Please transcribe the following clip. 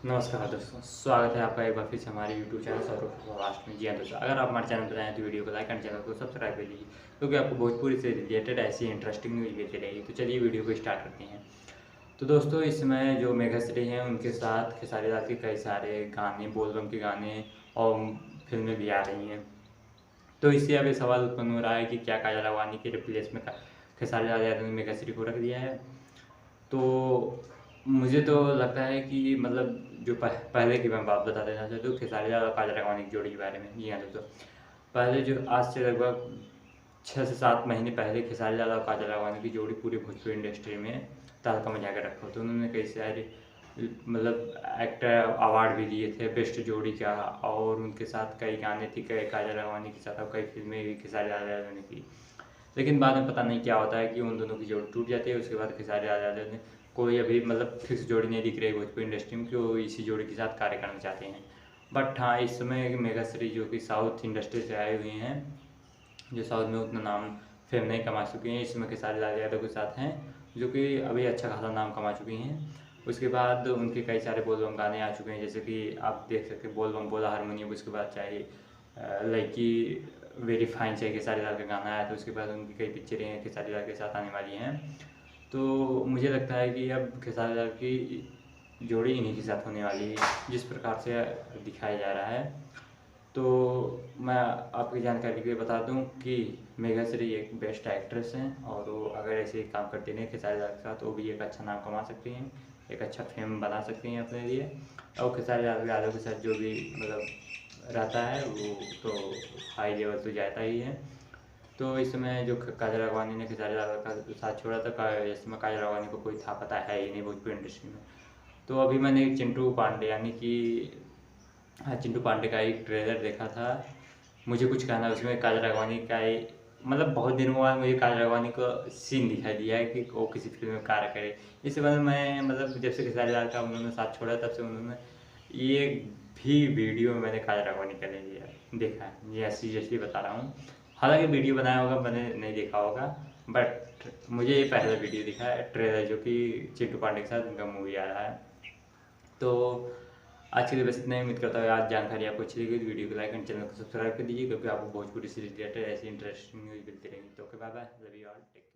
नमस्कार दोस्तों, स्वागत है आपका एक बार फिर से हमारे यूट्यूब चैनल सौरभ सौराष्ट्र में। जी हाँ दोस्तों, अगर आप हमारे चैनल पर आए तो वीडियो को लाइक एंड चैनल को सब्सक्राइब कर लीजिए, क्योंकि आपको भोजपुरी से रिलेटेड ऐसी इंटरेस्टिंग न्यूज़ मिलती रहेगी। तो चलिए वीडियो को स्टार्ट करते हैं। तो दोस्तों, इस समय जो मेघाश्री हैं उनके साथ खेसारी लाल के कई सारे गाने, बोलबम के गाने और फिल्में भी आ रही हैं। तो इससे अब ये सवाल उत्पन्न हो रहा है कि क्या काजल राघवानी के रिप्लेस में खेसारी लाल यादव ने मेघाश्री को रख दिया है। तो मुझे तो लगता है कि मतलब जो पहले की मैं बात बता देना चाहता हूँ खेसारी लाल और काजल राघवानी की जोड़ी के बारे में। जी हाँ दोस्तों, पहले जो आज से लगभग 6 से 7 महीने पहले खेसारी लाल और काजल राघवानी की जोड़ी पूरी भोजपुरी इंडस्ट्री में तहलका मचा के रखा। तो उन्होंने कई सारे मतलब एक्टर अवार्ड भी दिए थे बेस्ट जोड़ी का, और उनके साथ कई गाने थे, कई काजल राघवानी के साथ और कई फिल्में भी खेसारी लाल यादव ने की। लेकिन बाद में पता नहीं क्या होता है कि उन दोनों की जोड़ी टूट जाती है। उसके बाद खेसारी लाल यादव ने कोई अभी मतलब फिक्स जोड़ी नहीं दिख रही भोजपुरी इंडस्ट्री में कि वो इसी जोड़ी के साथ कार्य करना चाहते हैं। बट हाँ, इस समय मेघाश्री जो कि साउथ इंडस्ट्री से आए हुए हैं, जो साउथ में उतना नाम फेम नहीं कमा चुके हैं, इसमें खेसारी लाल यादव के साथ हैं, जो कि अभी अच्छा खासा नाम कमा चुकी हैं। उसके बाद उनके कई सारे बोलबम गाने आ चुके हैं, जैसे कि आप देख सकते हैं बोलबम बोला हारमोनियम। उसके बाद चाहे लड़की वेरी फाइन चाहिए खेसारी लाल का गाना आया। तो उसके बाद उनकी कई पिक्चरें हैं खेसारी लाल के साथ आने वाली हैं। तो मुझे लगता है कि अब खेसारी लाल की जोड़ी इन्हीं के साथ होने वाली है, जिस प्रकार से दिखाया जा रहा है। तो मैं आपकी जानकारी के लिए बता दूं कि मेघाश्री एक बेस्ट एक्ट्रेस हैं, और वो अगर ऐसे ही काम करते रहे खेसारी लाल के साथ तो वो भी एक अच्छा नाम कमा सकती हैं, एक अच्छा फेम बना सकती हैं अपने लिए। और खेसारी लाल यादव के साथ जो भी मतलब रहता है वो तो हाई लेवल तो जाता ही है। तो इस समय जो काजल राघवानी ने खेसारी लाल का साथ छोड़ा था, इस समय काजल राघवानी को कोई था पता है ही नहीं भोजपुरी इंडस्ट्री में। तो अभी मैंने चिंटू पांडे यानी कि हाँ, चिंटू पांडे का एक ट्रेलर देखा था। मुझे कुछ कहना है उसमें काजल राघवानी का मतलब बहुत दिनों बाद मुझे काजल राघवानी को सीन दिखाई दिया है कि वो किसी फिल्म में कार्य करे। इससे बाद मैं मतलब जब से खेसारी लाल का उन्होंने साथ छोड़ा तब से उन्होंने ये भी वीडियो मैंने काजल राघवानी का नहीं लिया देखा है, ये सीरियसली बता रहा हूँ। हालांकि वीडियो बनाया होगा, मैंने नहीं देखा होगा, बट मुझे ये पहला वीडियो दिखा है ट्रेलर, जो कि चिंटू पांडे के साथ उनका मूवी आ रहा है। तो आज के लिए बस इतना ही। उम्मीद करता हूँ आज जानकारी आपको अच्छी लगी। तो वीडियो को लाइक एंड चैनल को सब्सक्राइब कर दीजिए, क्योंकि आपको भोजपुरी से रिलेटेड ऐसी इंटरेस्टिंग न्यूज़ मिलती रहेंगी। तो okay, bye bye, love you all, take